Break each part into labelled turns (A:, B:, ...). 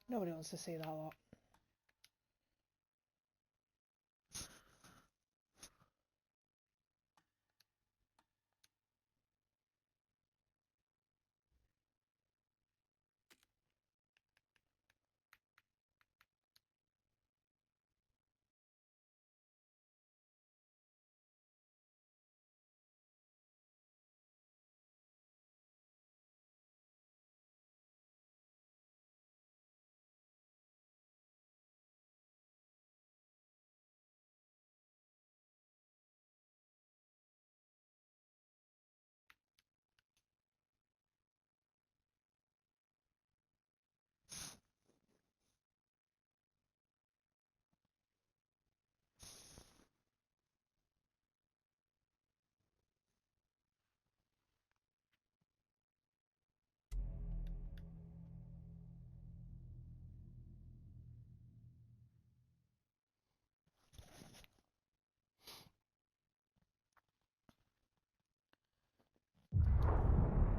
A: Nobody wants to see that lot.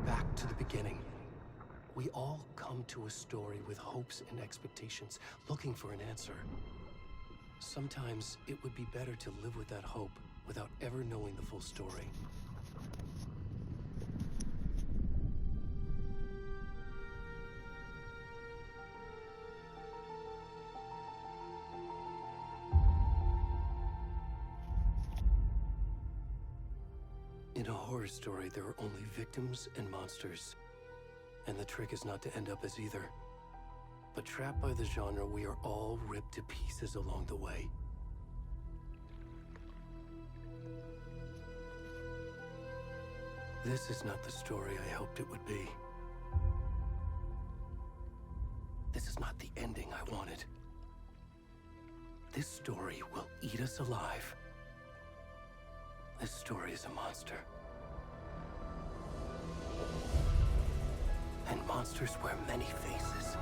B: Back to the beginning. We all come to a story with hopes and expectations, looking for an answer. Sometimes it would be better to live with that hope without ever knowing the full story. In a horror story, there are only victims and monsters. And the trick is not to end up as either. But trapped by the genre, we are all ripped to pieces along the way. This is not the story I hoped it would be. This is not the ending I wanted. This story will eat us alive. This story is a monster. And monsters wear many faces.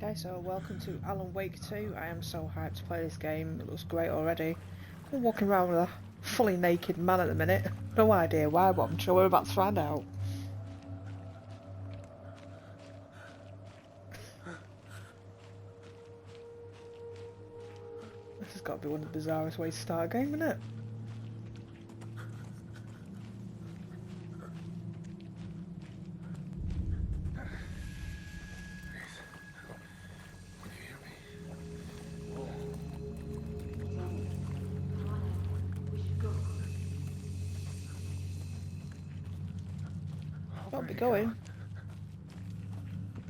A: Okay, so welcome to Alan Wake 2. I am so hyped to play this game. It looks great already. I'm walking around with a fully naked man at the minute. No idea why, but I'm sure we're about to find out. This has got to be one of the bizarrest ways to start a game, isn't it? Don't be going.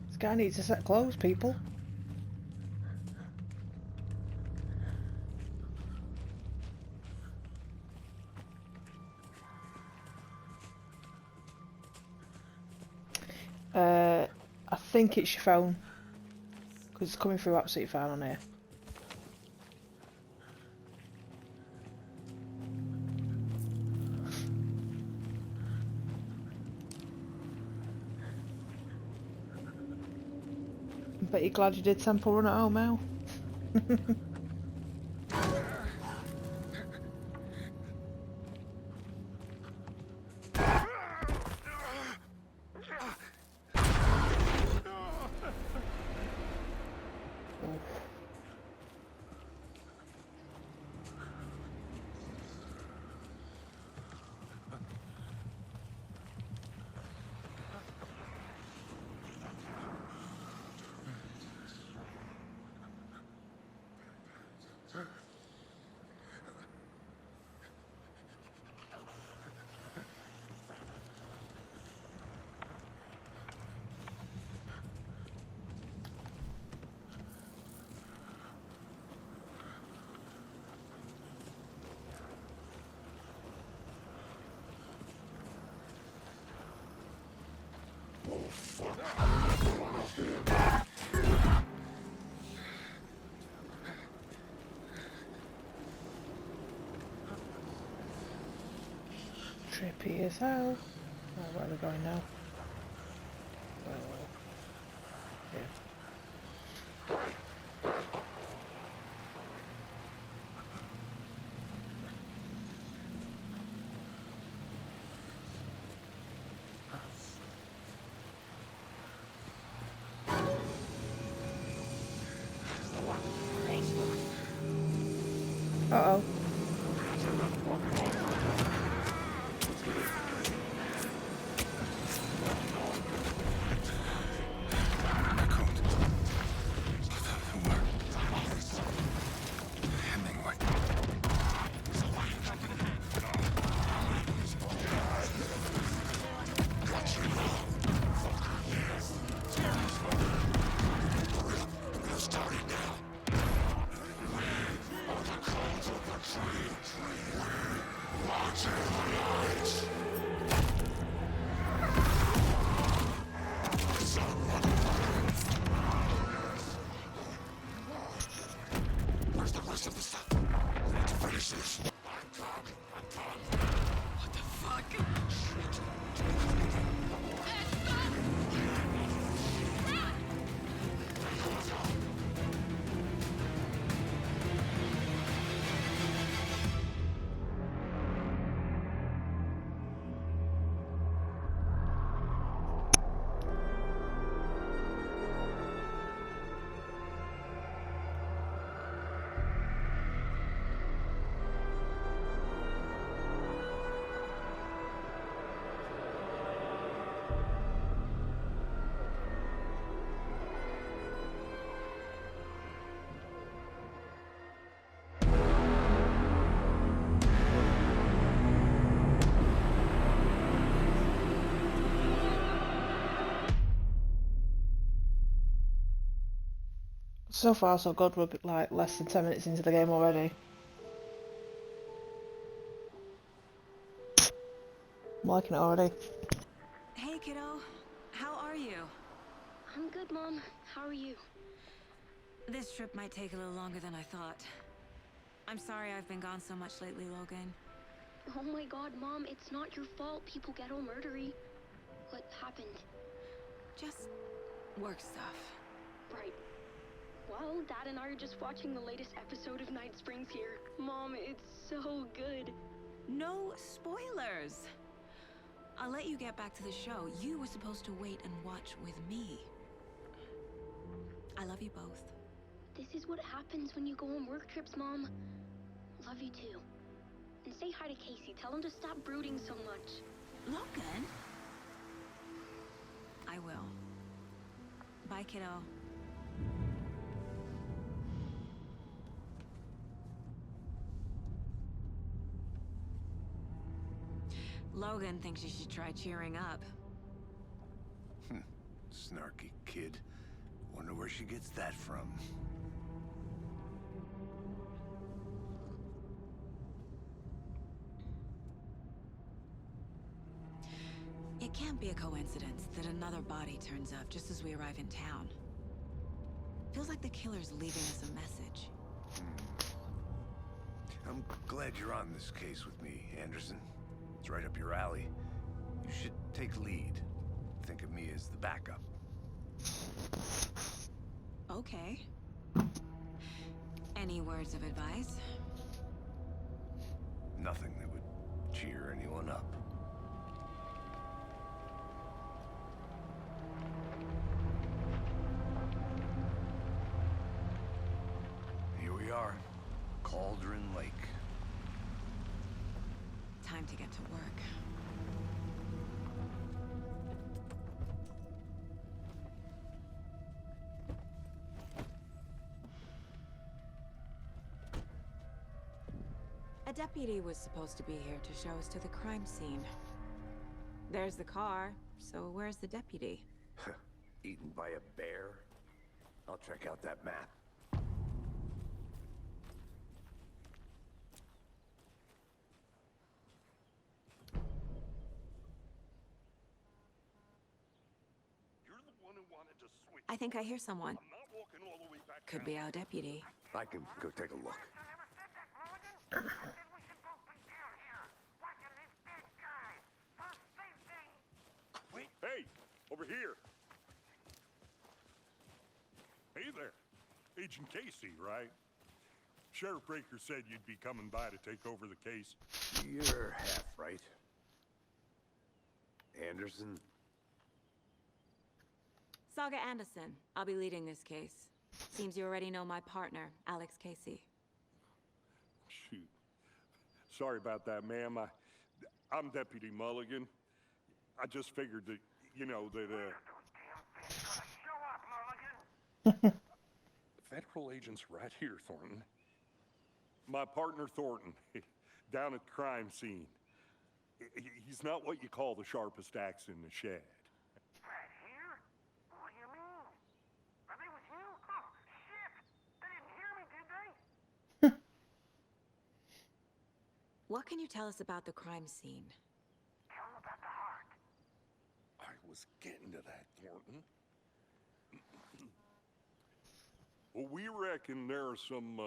A: This guy needs to set clothes, people. I think it's your phone. Because it's coming through absolutely fine on here. Bet you're glad you did Temple Run at home now. Trippy as hell. Oh, where are we going now? Oh, yeah. Uh-oh. So far so good, we're like less than 10 minutes into the game already. I'm liking it already.
C: Hey kiddo, how are you?
D: I'm good, Mom. How are you?
C: This trip might take a little longer than I thought. I'm sorry I've been gone so much lately, Logan.
D: Oh my god, Mom, it's not your fault people get all murdery. What happened?
C: Just work stuff.
D: Right. Well, Dad and I are just watching the latest episode of Night Springs here. Mom, it's so good.
C: No spoilers! I'll let you get back to the show. You were supposed to wait and watch with me. I love you both.
D: This is what happens when you go on work trips, Mom. Love you too. And say hi to Casey. Tell him to stop brooding so much.
C: Logan? I will. Bye, kiddo. Logan thinks you should try cheering up.
E: Snarky kid. Wonder where she gets that from.
C: It can't be a coincidence that another body turns up just as we arrive in town. Feels like the killer's leaving us a message.
E: I'm glad you're on this case with me, Anderson. It's right up your alley. You should take lead. Think of me as the backup.
C: Okay. Any words of advice?
E: Nothing that would cheer anyone up. Here we are. Cauldron Lake.
C: Time to get to work. A deputy was supposed to be here to show us to the crime scene. There's the car, so where's the deputy?
E: Eaten by a bear? I'll check out that map.
C: I think I hear someone. Could be our deputy.
E: I can go take a look.
F: Hey, over here. Hey there. Agent Casey, right? Sheriff Breaker said you'd be coming by to take over the case.
E: You're half right. Anderson?
C: Saga Anderson. I'll be leading this case. Seems you already know my partner, Alex Casey.
F: Shoot. Sorry about that, ma'am. I'm Deputy Mulligan. I just figured that, you know, that, Federal agents right here, Thornton. My partner, Thornton, down at the crime scene. He's not what you call the sharpest axe in the shed.
G: Right here? What do you mean? Are they with you? Oh, shit! They didn't hear me, did they?
C: What can you tell us about the crime scene?
G: Tell them about the heart.
F: I was getting to that, Thornton. Well, we reckon there are some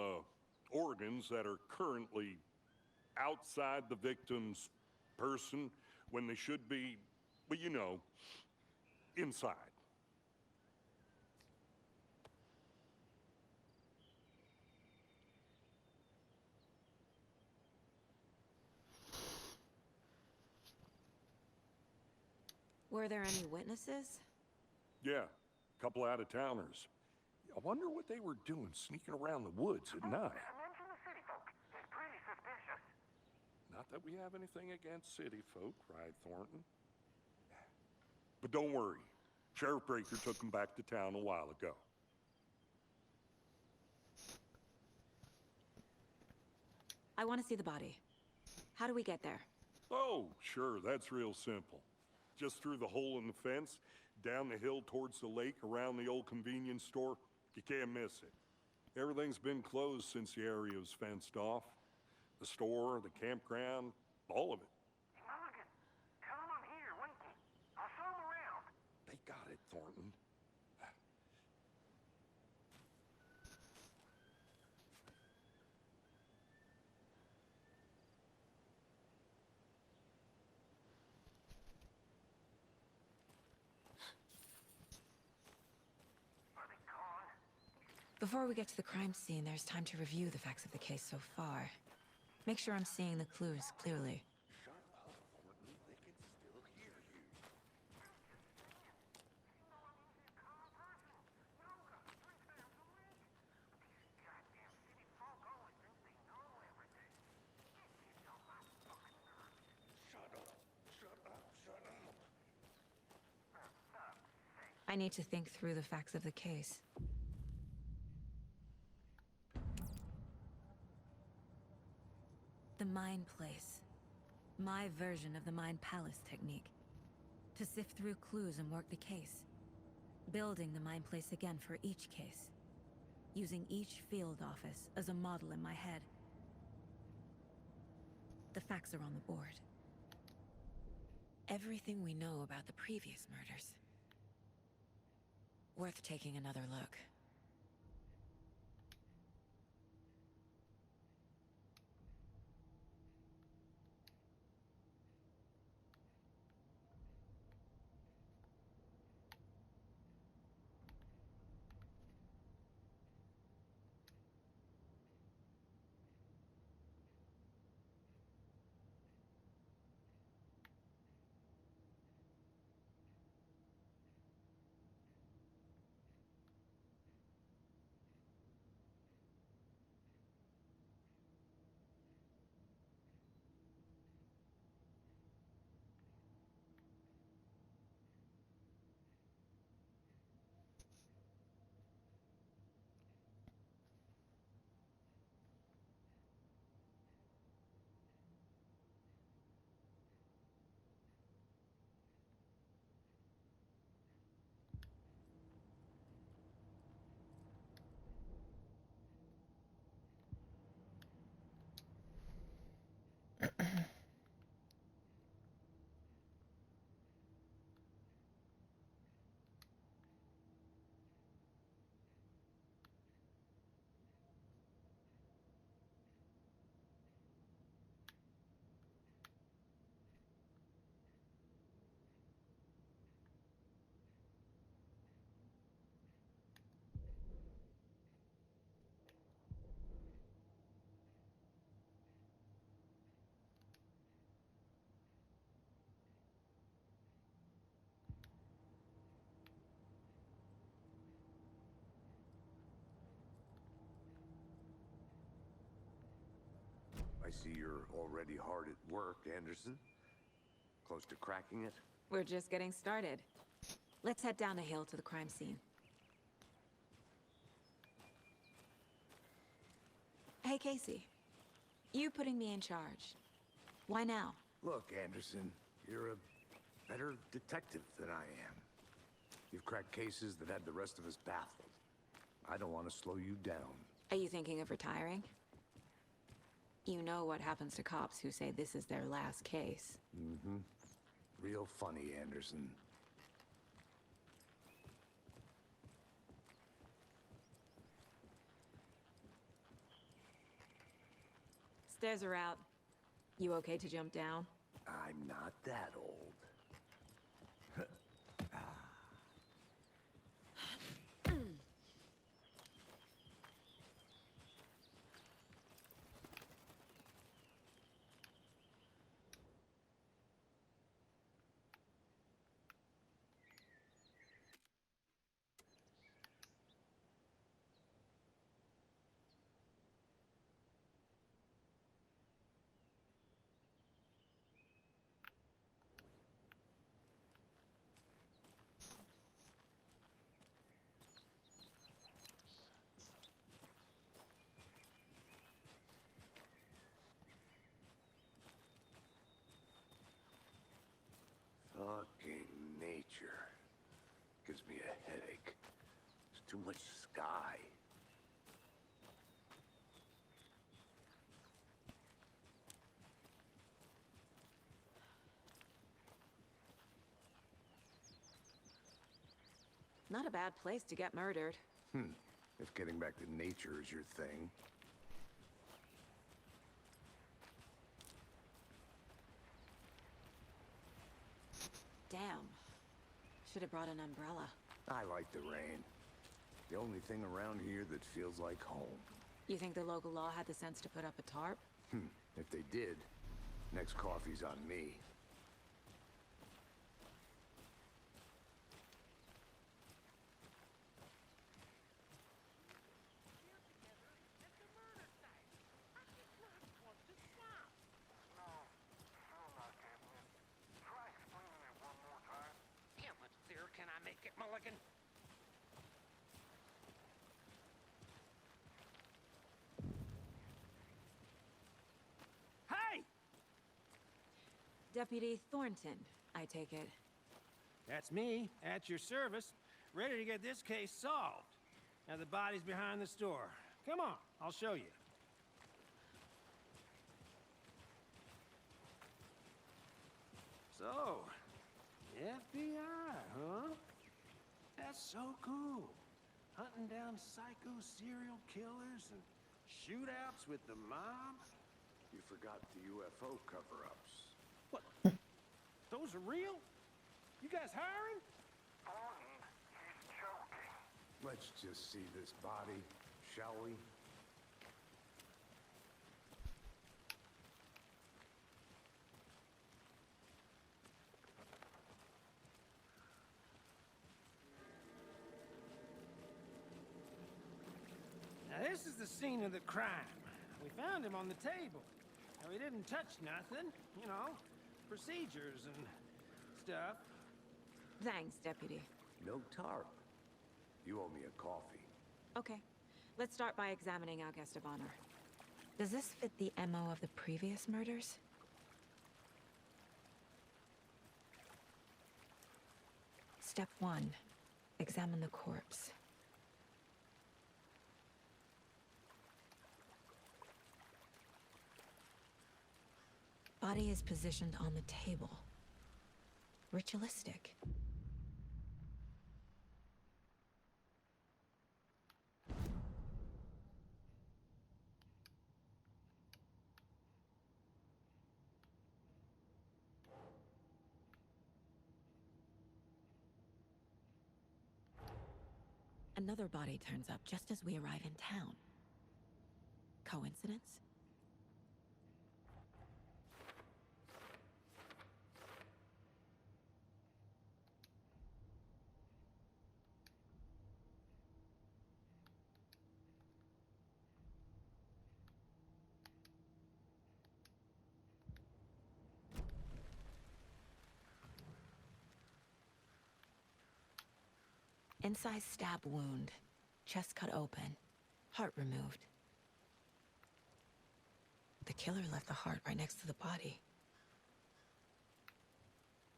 F: organs that are currently outside the victim's person when they should be, well, you know, inside.
C: Were there any witnesses?
F: Yeah, a couple out-of-towners. I wonder what they were doing sneaking around the woods at night.
G: Mention the city folk. It's pretty suspicious.
F: Not that we have anything against city folk, right, Thornton? But don't worry. Sheriff Breaker took them back to town a while ago.
C: I want to see the body. How do we get there?
F: Oh, sure, that's real simple. Just through the hole in the fence, down the hill towards the lake, around the old convenience store. You can't miss it. Everything's been closed since the area was fenced off. The store, the campground, all of it.
G: Hey, Mulligan, tell them I'm here, won't you? I'll show them around.
F: They got it, Thornton.
G: Are they gone?
C: Before we get to the crime scene, there's time to review the facts of the case so far. Make sure I'm seeing the clues clearly.
F: Shut up, Thornton. They can still hear you.
G: Goddamn city folk always think they know everything. Get on my fucking nerves.
F: Shut up. Shut up. Shut up.
C: I need to think through the facts of the case. The Mind Place. My version of the Mind Palace technique. To sift through clues and work the case. Building the Mind Place again for each case. Using each field office as a model in my head. The facts are on the board. Everything we know about the previous murders. Worth taking another look.
E: I see you're already hard at work, Anderson. Close to cracking it?
C: We're just getting started. Let's head down the hill to the crime scene. Hey, Casey. You putting me in charge. Why now?
E: Look, Anderson, you're a better detective than I am. You've cracked cases that had the rest of us baffled. I don't want to slow you down.
C: Are you thinking of retiring? You know what happens to cops who say this is their last case.
E: Mm-hmm. Real funny, Anderson.
C: Stairs are out. You okay to jump down?
E: I'm not that old. Fucking nature. Gives me a headache. There's too much sky.
C: Not a bad place to get murdered.
E: If getting back to nature is your thing.
C: Damn. Should have brought an umbrella.
E: I like the rain. The only thing around here that feels like home.
C: You think the local law had the sense to put up a tarp?
E: If they did, next coffee's on me.
G: How much clearer can I make it, Mulligan? Hey!
C: Deputy Thornton, I take it.
H: That's me, at your service, ready to get this case solved. Now the body's behind the store. Come on, I'll show you. So, FBI, huh? That's so cool. Hunting down psycho serial killers and shootouts with the mob.
E: You forgot the UFO cover-ups.
H: What? Those are real? You guys hiring?
G: Thornton, he's joking.
E: Let's just see this body, shall we?
H: Now this is the scene of the crime. We found him on the table. Now he didn't touch nothing, you know, procedures and stuff.
C: Thanks, Deputy.
E: No tarp. You owe me a coffee.
C: Okay. Let's start by examining our guest of honor. Does this fit the MO of the previous murders? Step 1. Examine the corpse. Body is positioned on the table. Ritualistic. Another body turns up just as we arrive in town. Coincidence? Incised stab wound. Chest cut open. Heart removed. The killer left the heart right next to the body.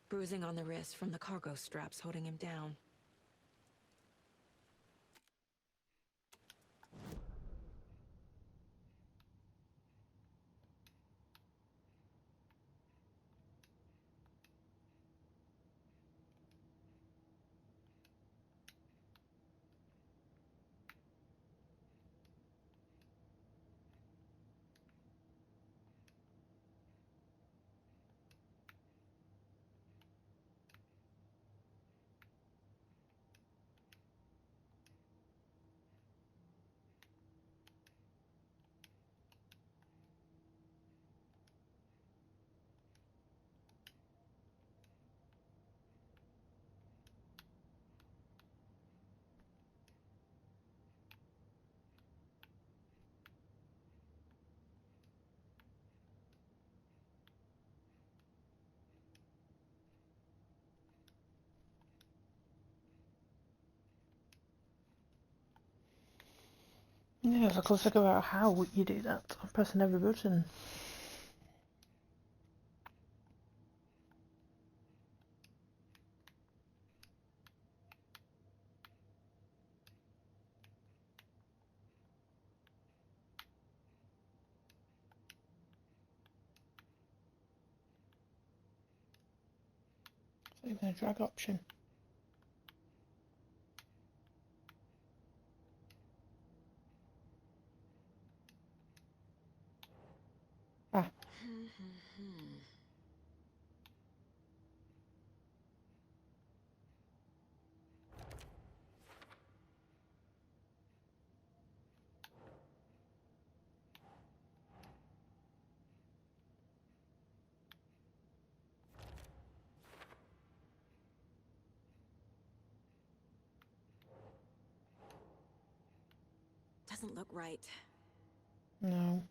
C: Bruising on the wrist from the cargo straps holding him down.
A: Yeah, so I could figure out how you do that. I'm pressing every button. It's even a drag option. Ah.
C: Doesn't look right.
A: No.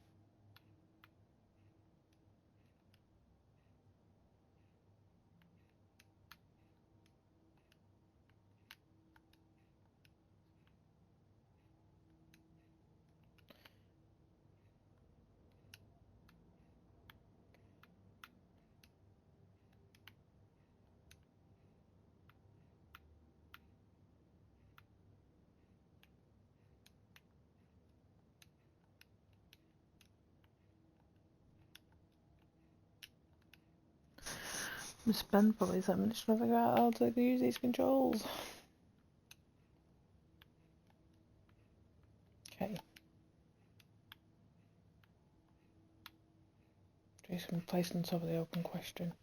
A: I'm spend probably 7 minutes trying to figure out how to use these controls. Okay. Jason placed on top of the open question.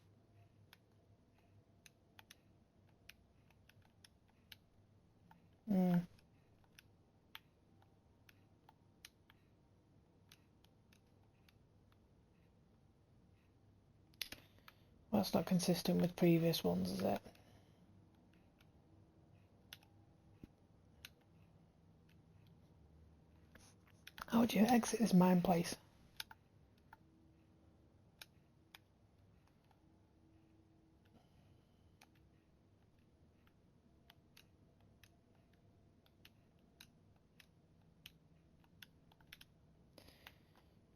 A: Hmm. Well, that's not consistent with previous ones, is it? How would you exit this mine place?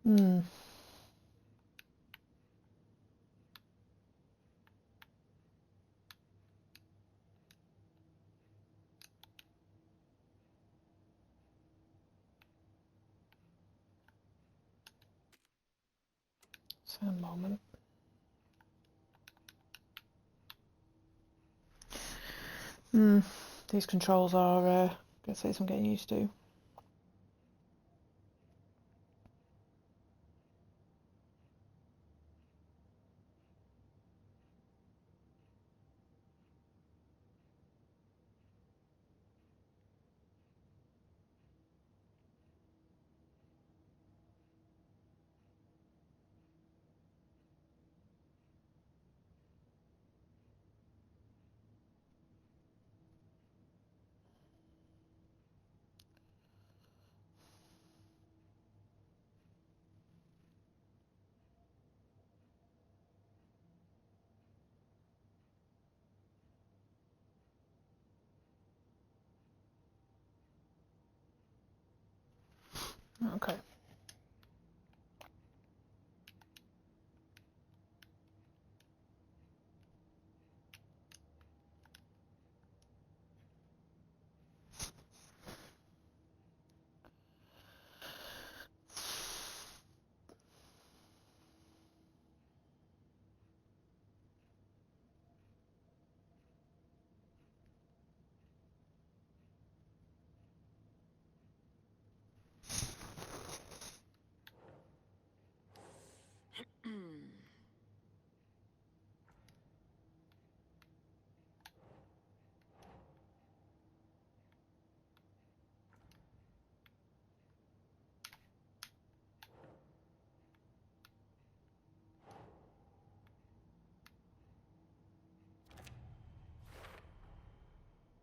A: Hmm. So a moment. Hmm. These controls are, gonna say I'm getting used to. Okay.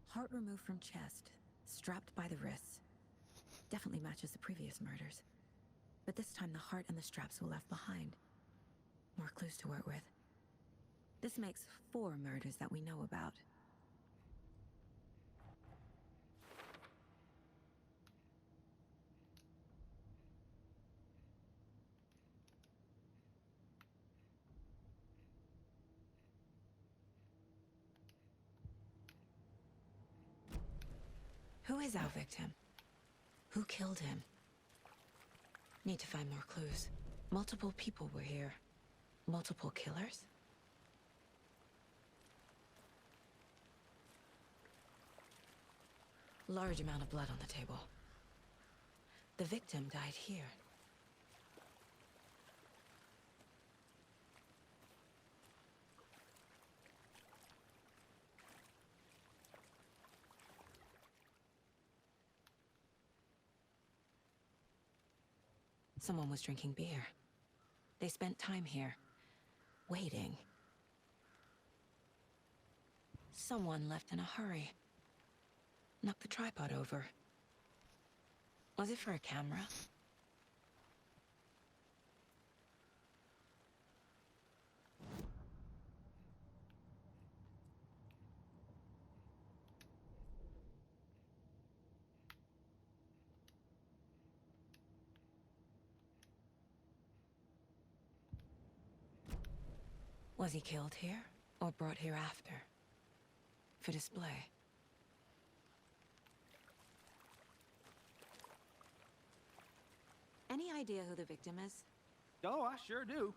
C: Heart removed from chest, strapped by the wrists. Definitely matches the previous murders. But this time the heart and the straps were left behind. More clues to work with. This makes 4 murders that we know about. Who is our victim? Who killed him? Need to find more clues. Multiple people were here. Multiple killers? Large amount of blood on the table. The victim died here. Someone was drinking beer. They spent time here, waiting. Someone left in a hurry. Knocked the tripod over. Was it for a camera? Was he killed here, or brought here after? For display? Any idea who the victim is?
H: Oh, I sure do.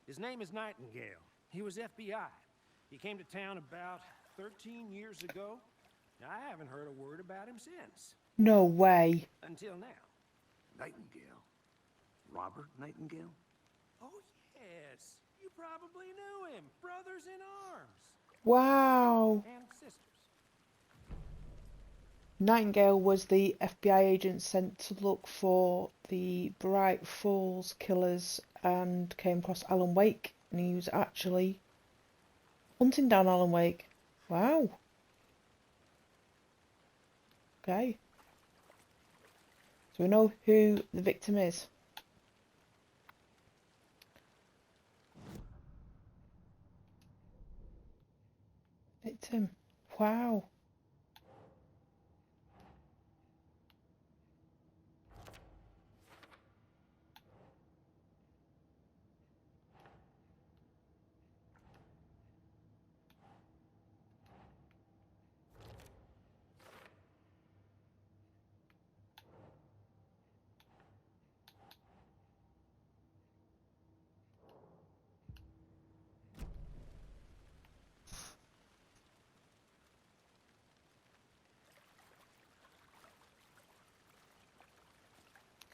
H: His name is Nightingale. He was FBI. He came to town about 13 years ago. I haven't heard a word about him since.
A: No way.
H: Until now.
E: Nightingale? Robert Nightingale?
H: Oh, yes. You probably knew him. Brothers in arms.
A: Wow.
H: And sisters.
A: Nightingale was the FBI agent sent to look for the Bright Falls killers and came across Alan Wake, and he was actually hunting down Alan Wake. Wow. Okay. So we know who the victim is. Victim. Wow.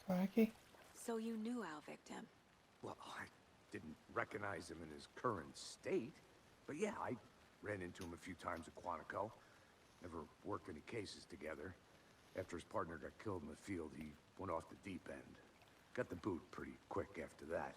A: Crikey.
C: So you knew our victim?
E: Well, I didn't recognize him in his current state. But yeah, I ran into him a few times at Quantico. Never worked any cases together. After his partner got killed in the field, he went off the deep end. Got the boot pretty quick after that.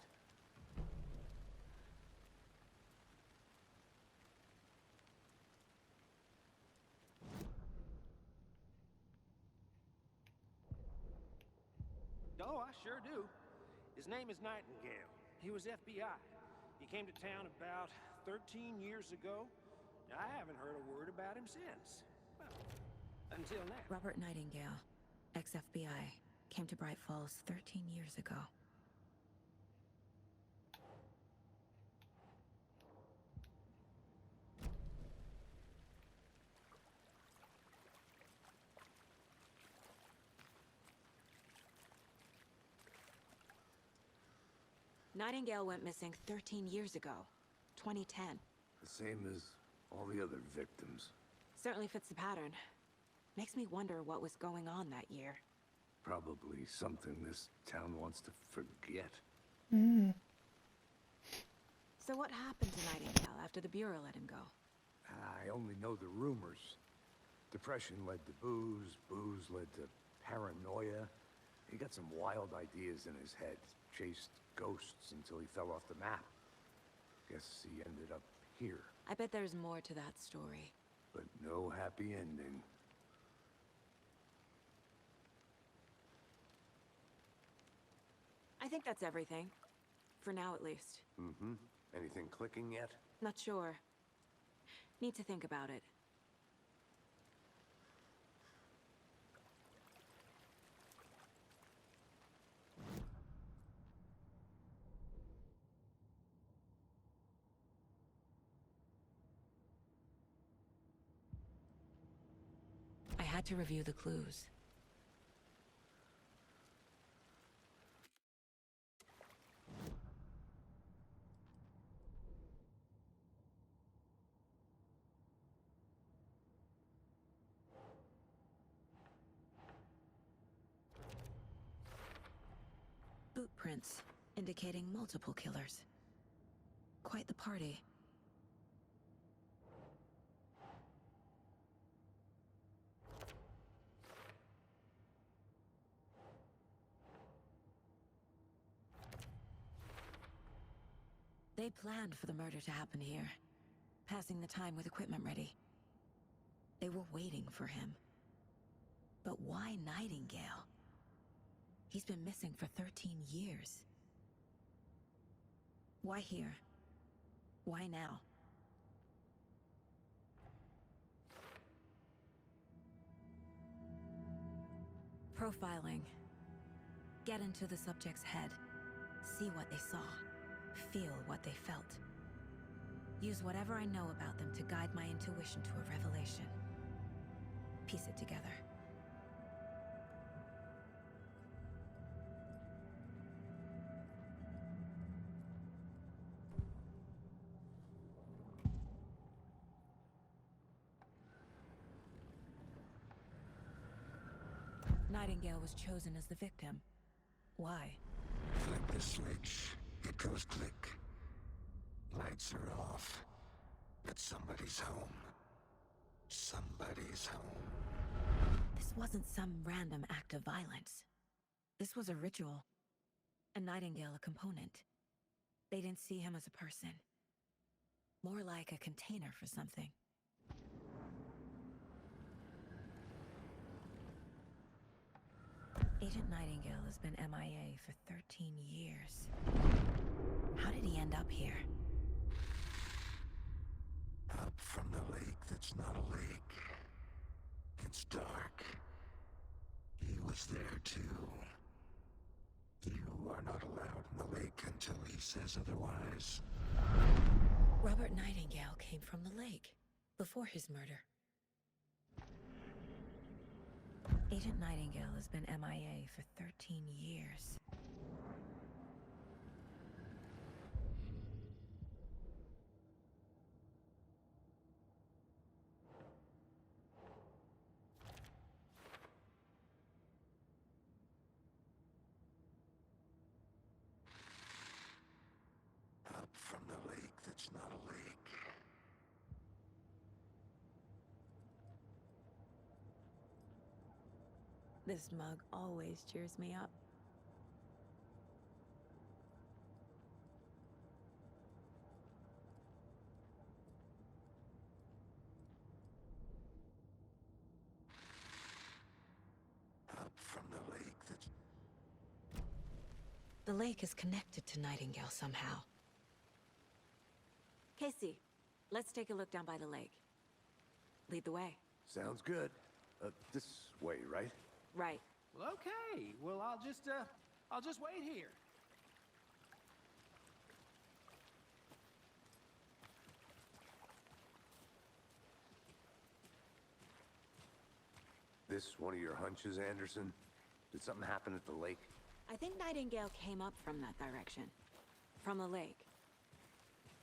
H: Oh, I sure do. His name is Nightingale. He was FBI. He came to town about 13 years ago. I haven't heard a word about him since. Well, until now.
C: Robert Nightingale, ex-FBI. came to Bright Falls 13 years ago. Nightingale went missing 13 years ago, 2010.
E: The same as all the other victims.
C: Certainly fits the pattern. Makes me wonder what was going on that year.
E: Probably something this town wants to forget.
C: So what happened to Nightingale after the Bureau let him go?
E: I only know the rumors. Depression led to booze, booze led to paranoia. He got some wild ideas in his head, chased ghosts until he fell off the map. Guess he ended up here,
C: I bet there's more to that story.
E: but no happy ending.
C: I think that's everything. For now, at least.
E: Mm-hmm. Anything clicking yet?
C: Not sure. Need to think about it. I had to review the clues. Boot prints indicating multiple killers. Quite the party. They planned for the murder to happen here, passing the time with equipment ready. They were waiting for him. But why Nightingale? He's been missing for 13 years. Why here? Why now? Profiling. Get into the subject's head. See what they saw. Feel what they felt. Use whatever I know about them to guide my intuition to a revelation. Piece it together. Nightingale was chosen as the victim. Why?
I: Flip the switch. It goes click. Lights are off. But somebody's home. Somebody's home.
C: This wasn't some random act of violence. This was a ritual. And Nightingale a component. They didn't see him as a person. More like a container for something. Agent Nightingale has been MIA for 13 years. How did he end up here?
I: Up from the lake that's not a lake. It's dark. He was there too. You are not allowed in the lake until he says otherwise.
C: Robert Nightingale came from the lake, before his murder. Agent Nightingale has been MIA for 13 years.
I: Up from the lake that's not a lake.
C: This mug always cheers me up.
I: Up from the lake that's...
C: The lake is connected to Nightingale somehow. Casey, let's take a look down by the lake. Lead the way.
E: Sounds good. This way, right?
C: Right.
H: Well, okay. Well, I'll just wait here.
E: This one of your hunches, Anderson? Did something happen at the lake?
C: I think Nightingale came up from that direction. From the lake.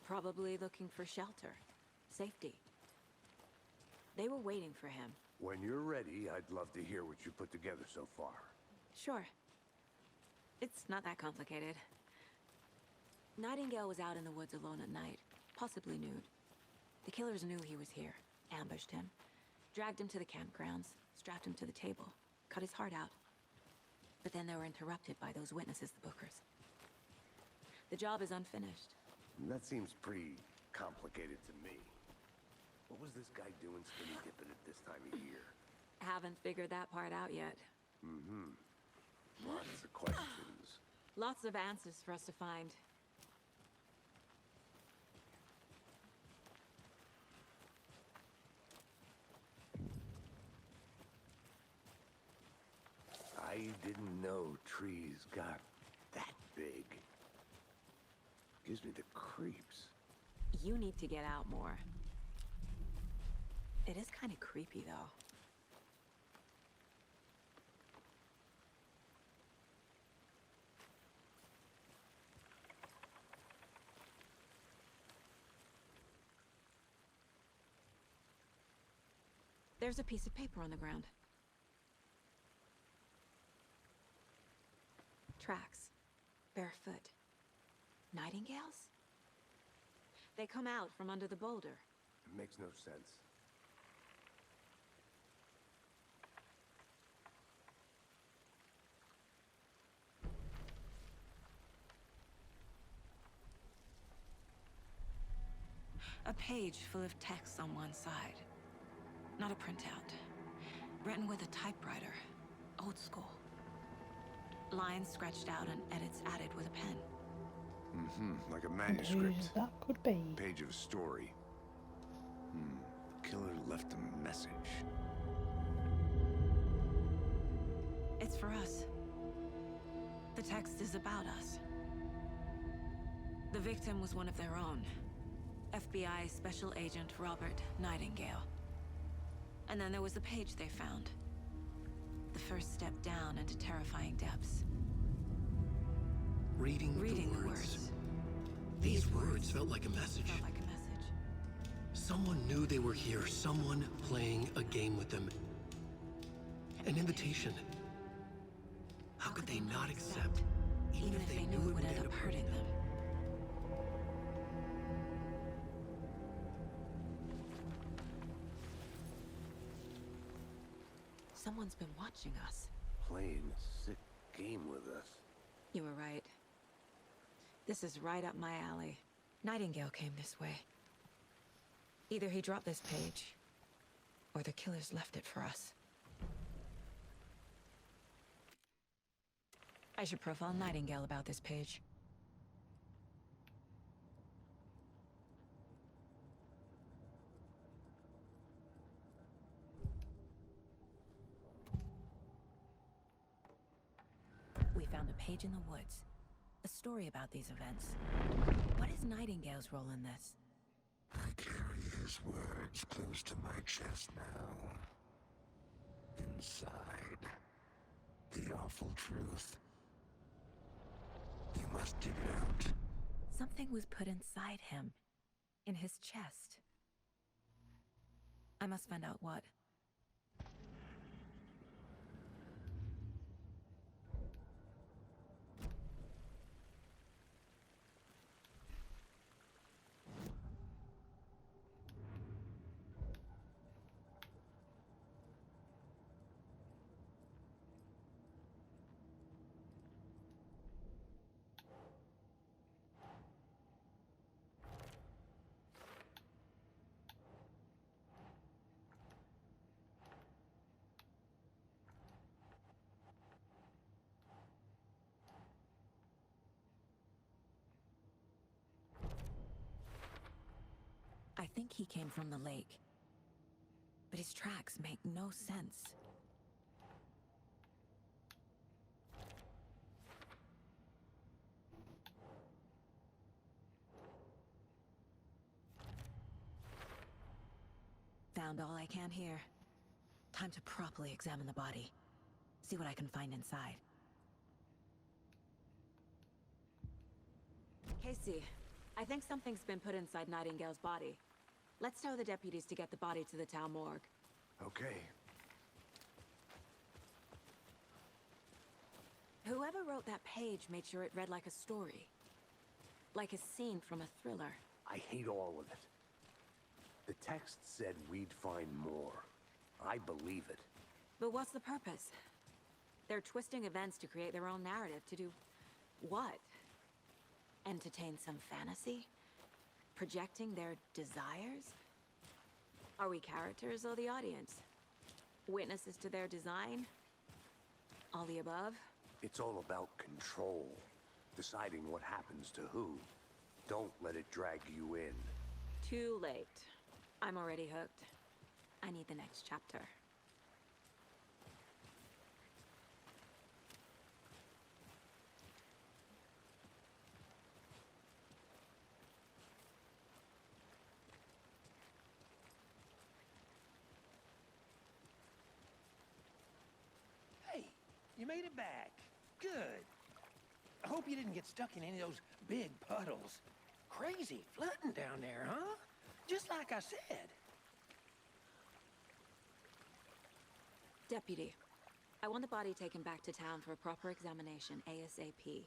C: Probably looking for shelter. Safety. They were waiting for him.
E: When you're ready, I'd love to hear what you put together so far.
C: Sure. It's not that complicated. Nightingale was out in the woods alone at night, possibly nude. The killers knew he was here, ambushed him, dragged him to the campgrounds, strapped him to the table, cut his heart out. But then they were interrupted by those witnesses, the Bookers. The job is unfinished.
E: That seems pretty complicated to me. What was this guy doing skinny dipping at this time of year?
C: Haven't figured that part out yet.
E: Mm-hmm. Lots of questions.
C: Lots of answers for us to find.
E: I didn't know trees got that big. Gives me the creeps.
C: You need to get out more. It is kind of creepy, though. There's a piece of paper on the ground. Tracks. Barefoot. Nightingales? They come out from under the boulder.
E: It makes no sense.
C: A page full of text on one side. Not a printout. Written with a typewriter. Old school. Lines scratched out and edits added with a pen.
E: Mm-hmm, like a
A: And
E: manuscript.
A: whose that could be.
E: Page of a story. The killer left a message.
C: It's for us. The text is about us. The victim was one of their own. FBI Special Agent Robert Nightingale. And then there was the page they found. The first step down into terrifying depths.
B: Reading the words. These words felt like a message.
C: Felt like a message.
B: Someone knew they were here, someone playing a game with them. An invitation. How could they not accept,
C: Even if they knew it would end up hurting them. Someone's been watching us.
E: Playing a sick game with us.
C: You were right. This is right up my alley. Nightingale came this way. Either he dropped this page, or the killers left it for us. I should profile Nightingale about this page. We found a page in the woods. A story about these events. What is Nightingale's role in this?
I: I carry his words close to my chest now. Inside, the awful truth. You must dig it out.
C: Something was put inside him. In his chest. I must find out what. I think he came from the lake. But his tracks make no sense. found all I can here. Time to properly examine the body. See what I can find inside. Casey, I think something's been put inside Nightingale's body. Let's tell the deputies to get the body to the town morgue.
E: Okay.
C: Whoever wrote that page made sure it read like a story. Like a scene from a thriller.
E: I hate all of it. The text said we'd find more. I believe it.
C: But what's the purpose? They're twisting events to create their own narrative. To do what? Entertain some fantasy? Projecting their desires? Are we characters or the audience? Witnesses to their design? All the above?
E: It's all about control. Deciding what happens to who. Don't let it drag you in.
C: Too late. I'm already hooked. I need the next chapter.
H: Hey, you made it back. Good. I hope you didn't get stuck in any of those big puddles. Crazy flooding down there, huh? Just like I said.
C: Deputy, I want the body taken back to town for a proper examination ASAP.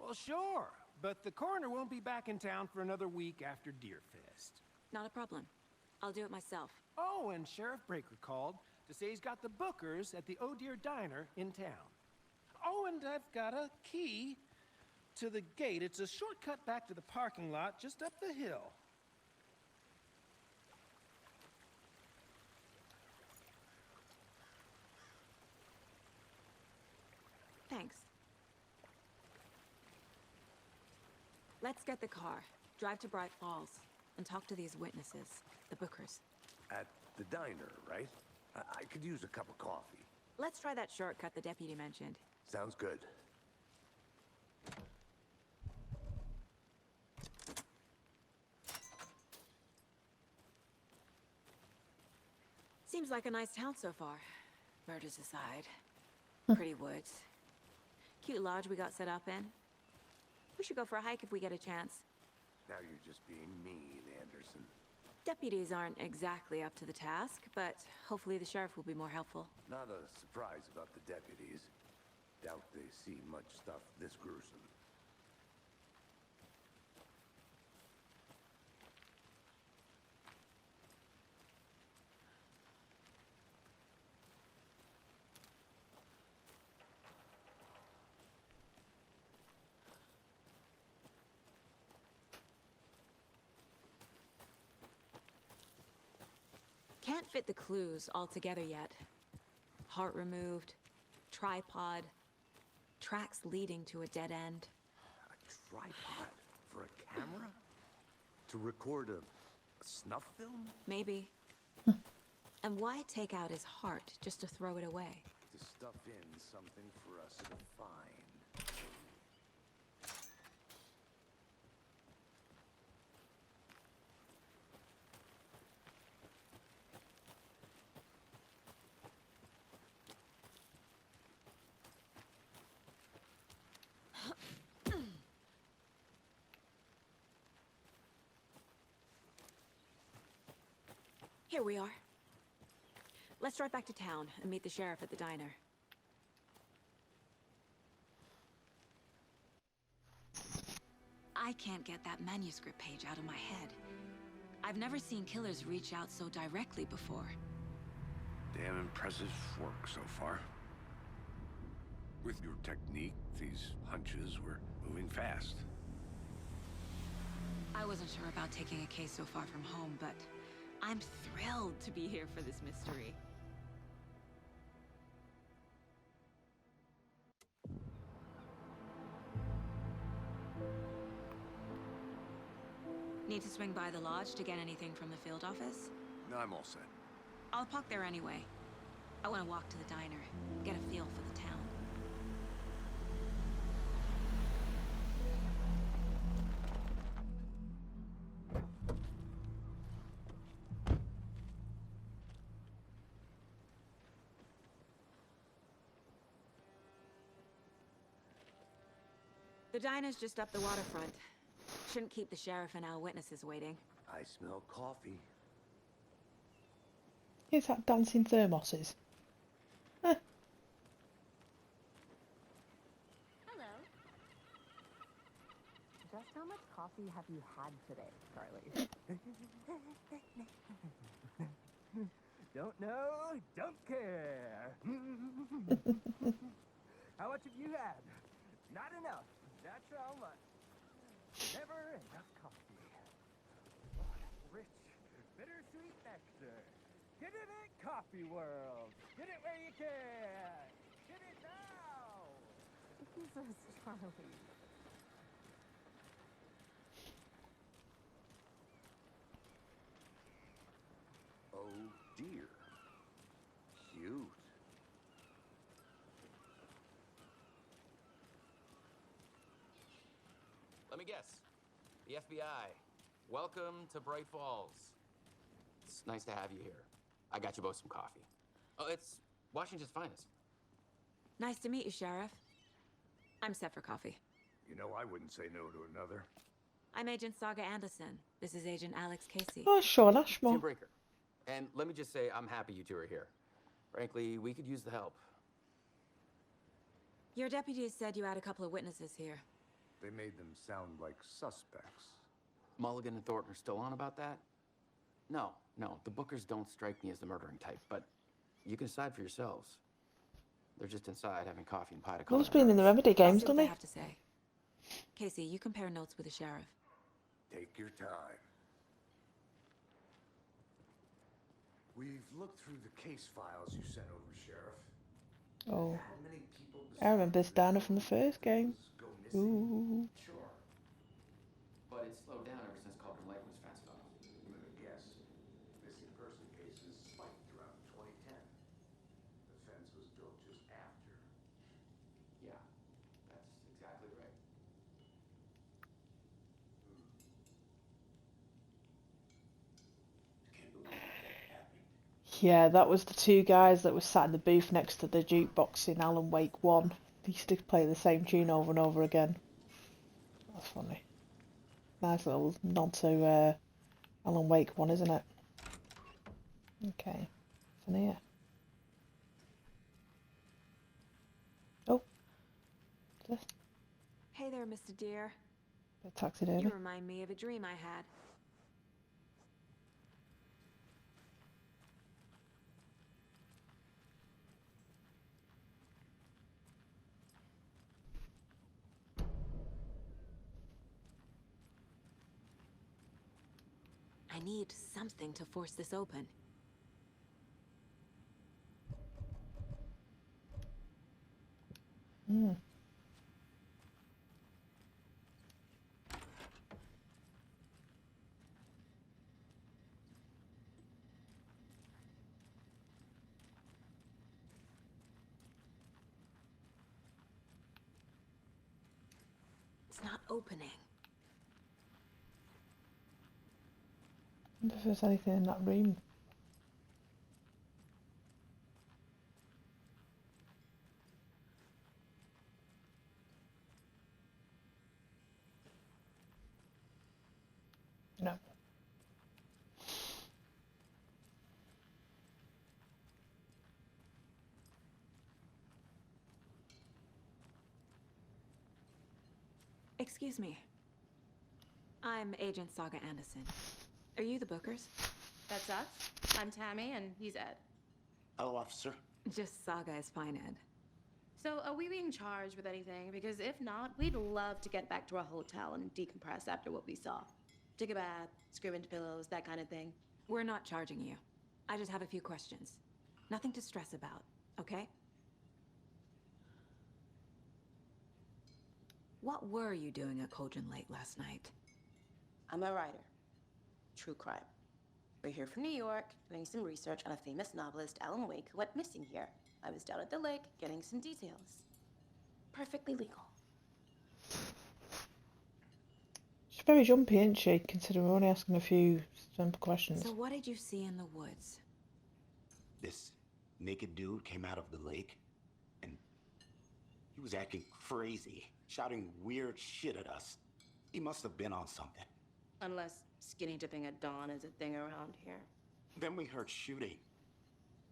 H: Well, sure, but the coroner won't be back in town for another week after Deerfest.
C: Not a problem. I'll do it myself.
H: Oh, and Sheriff Breaker called to say he's got the Bookers at the Oh Deer Diner in town. Oh, and I've got a key to the gate. It's a shortcut back to the parking lot just up the hill.
C: Thanks. Let's get the car, drive to Bright Falls, and talk to these witnesses, the Bookers.
E: At the diner, right? I could use a cup of coffee.
C: Let's try that shortcut the deputy mentioned.
E: Sounds good.
C: Seems like a nice town so far. Murders aside. Pretty woods. Cute lodge we got set up in. We should go for a hike if we get a chance.
E: Now you're just being mean, Anderson.
C: Deputies aren't exactly up to the task, but hopefully the sheriff will be more helpful.
E: Not a surprise about the deputies. Doubt they see much stuff this gruesome.
C: Can't fit the clues all together yet. Heart removed, tripod, tracks leading to a dead end.
E: A tripod for a camera? To record a snuff film?
C: Maybe. And why take out his heart just to throw it away?
E: To stuff in something for us to find.
C: Here we are. Let's drive back to town and meet the sheriff at the diner. I can't get that manuscript page out of my head. I've never seen killers reach out so directly before.
E: Damn impressive work so far. With your technique, these hunches were moving fast.
C: I wasn't sure about taking a case so far from home, but I'm thrilled to be here for this mystery. Need to swing by the lodge to get anything from the field office?
E: No, I'm all set.
C: I'll park there anyway. I want to walk to the diner, get a feel for the town. The diner's just up the waterfront. Shouldn't keep the sheriff and our witnesses waiting.
E: I smell coffee.
A: Is that dancing thermoses? Huh.
J: Hello. Just how much coffee have you had today, Charlie?
K: Don't know, don't care. How much have you had? Not enough. That's how much. Never enough coffee. Rich, bittersweet nectar. Get it at Coffee World. Get it where you can. Get it now.
J: Jesus, Charlie.
E: Oh dear. Cute.
L: Let me guess. The FBI. Welcome to Bright Falls. It's nice to have you here. I got you both some coffee. Oh, it's Washington's finest.
C: Nice to meet you, Sheriff. I'm set for coffee.
E: You know, I wouldn't say no to another.
C: I'm Agent Saga Anderson. This is Agent Alex Casey.
A: Oh, Sean Ashmore.
L: Tim Breaker. And let me just say, I'm happy you two are here. Frankly, we could use the help.
C: Your deputies said you had a couple of witnesses here.
E: They made them sound like suspects.
L: Mulligan and Thornton are still on about that? No, the Bookers don't strike me as the murdering type, but you can decide for yourselves. They're just inside having coffee and pie to
A: Will's been in the Remedy games,
C: I'll see what
A: doesn't
C: they
A: he?
C: have to say. Casey, you compare notes with the sheriff.
E: Take your time. We've looked through the case files you sent over, Sheriff.
A: Oh.
E: How many people
A: I remember this diner from the first game.
E: go missing?
A: Ooh.
L: Sure. But it's slowed down ever since Cauldron Lake was fenced off.
E: Let me guess. Missing person cases spiked around 2010. The fence was built just after.
L: Yeah, that's exactly right.
E: Can't believe that happened.
A: Yeah, that was the two guys that were sat in the booth next to the jukebox in Alan Wake 1. They used to play the same tune over and over again. That's funny. Nice little nod to Alan Wake 1, isn't it? Okay. What's in here? Oh. What's this?
C: Hey there, Mr. Deer.
A: A taxidermy.
C: You remind me of a dream I had. I need something to force this open.
A: Hmm.
C: It's not opening.
A: I wonder if there's anything in that room. No.
C: Excuse me. I'm Agent Saga Anderson. Are you the Bookers?
J: That's us. I'm Tammy, and he's Ed.
M: Hello, officer.
C: Just Saga is fine, Ed.
J: So, are we being charged with anything? Because if not, we'd love to get back to our hotel and decompress after what we saw. Take a bath, scream into pillows, that kind of thing.
C: We're not charging you. I just have a few questions. Nothing to stress about, okay? What were you doing at Cauldron Lake last night?
J: I'm a writer. True crime. We're here from New York, doing some research on a famous novelist, Alan Wake, who went missing here. I was down at the lake, getting some details. Perfectly legal.
A: She's very jumpy, isn't she? Considering we're only asking a few simple questions.
C: So what did you see in the woods?
M: This naked dude came out of the lake, and he was acting crazy. shouting weird shit at us. He must have been on something.
J: Unless skinny dipping at dawn is a thing around here.
M: Then we heard shooting.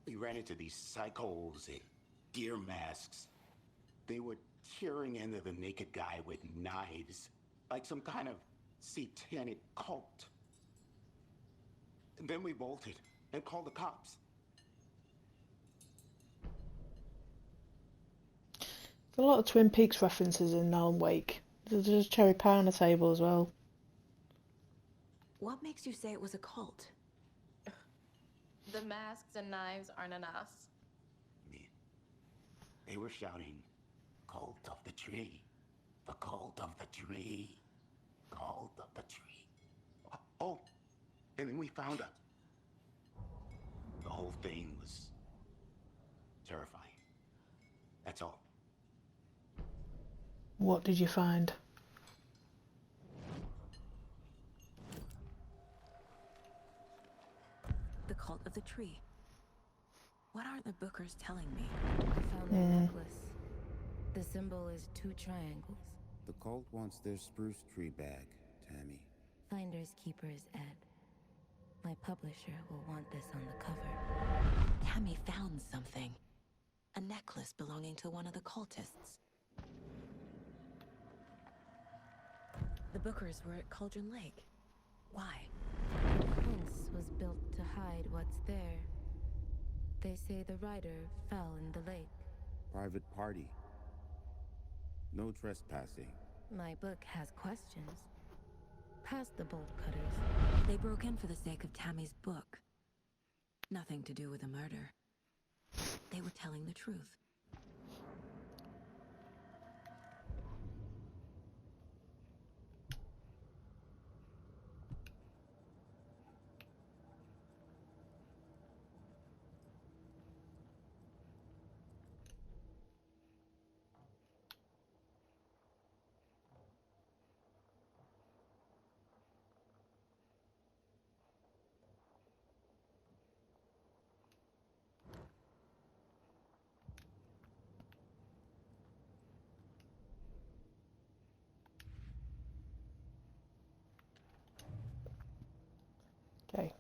M: We ran into these psychos in deer masks. They were tearing into the naked guy with knives, like some kind of satanic cult. And then we bolted and called the cops.
A: There's a lot of Twin Peaks references in Alan Wake. There's a cherry pie on the table as well.
C: What makes you say it was a cult?
J: The masks and knives aren't enough.
M: They were shouting, "Cult of the tree, the cult of the tree, cult of the tree." Oh, and then we found her. The whole thing was terrifying. That's all.
A: What did you find?
C: The cult of the tree. What aren't the Bookers telling me?
N: I found the necklace. The symbol is 2 triangles.
O: The cult wants their spruce tree bag, Tammy.
N: Finders keepers Ed. My publisher will want this on the cover.
C: Tammy found something. A necklace belonging to one of the cultists. The Bookers were at Cauldron Lake. Why?
N: The fence was built to hide what's there. They say the rider fell in the lake.
O: Private party. No trespassing.
N: My book has questions. Past the bolt cutters.
C: They broke in for the sake of Tammy's book. Nothing to do with the murder. They were telling the truth.
A: Okay.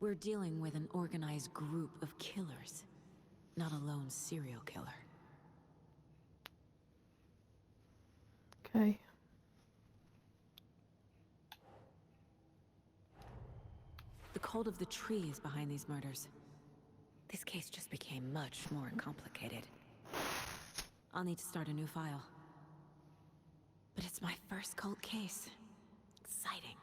C: We're dealing with an organized group of killers, not a lone serial killer.
A: Okay.
C: The cult of the tree is behind these murders. This case just became much more complicated. I'll need to start a new file. But it's my first cult case. Exciting.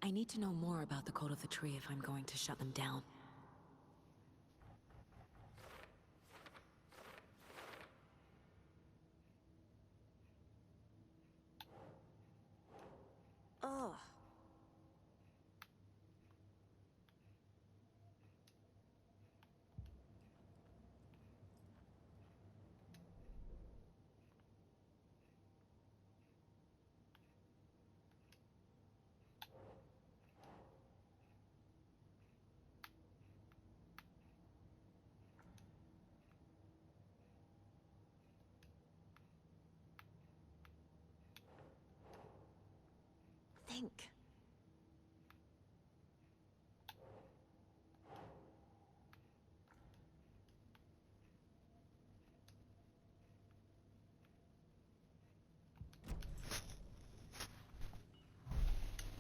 C: I need to know more about the cult of the tree if I'm going to shut them down. Ugh. Think.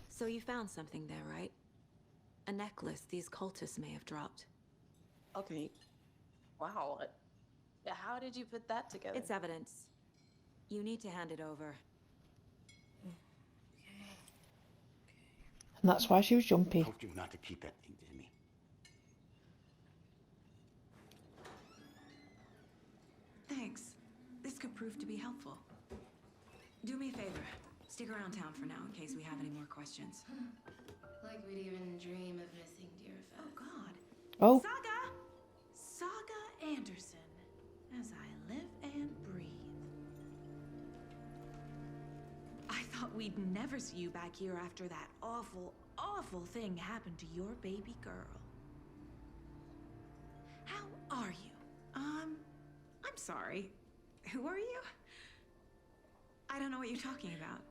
C: So you found something there, right? A necklace these cultists may have dropped.
J: Okay. Wow. How did you put that together?
C: It's evidence. You need to hand it over.
A: And that's why she was jumpy.
M: I told you not to keep that thing to me.
C: prove to be helpful. Do me a favor. Stick around town for now in case we have any more questions.
N: Like we'd even dream of missing Deerfest.
C: Oh, God.
A: Oh.
C: Saga Anderson. As I live and breathe. I thought we'd never see you back here after that awful, awful thing happened to your baby girl. How are you? I'm sorry. Who are you? I don't know what you're talking about.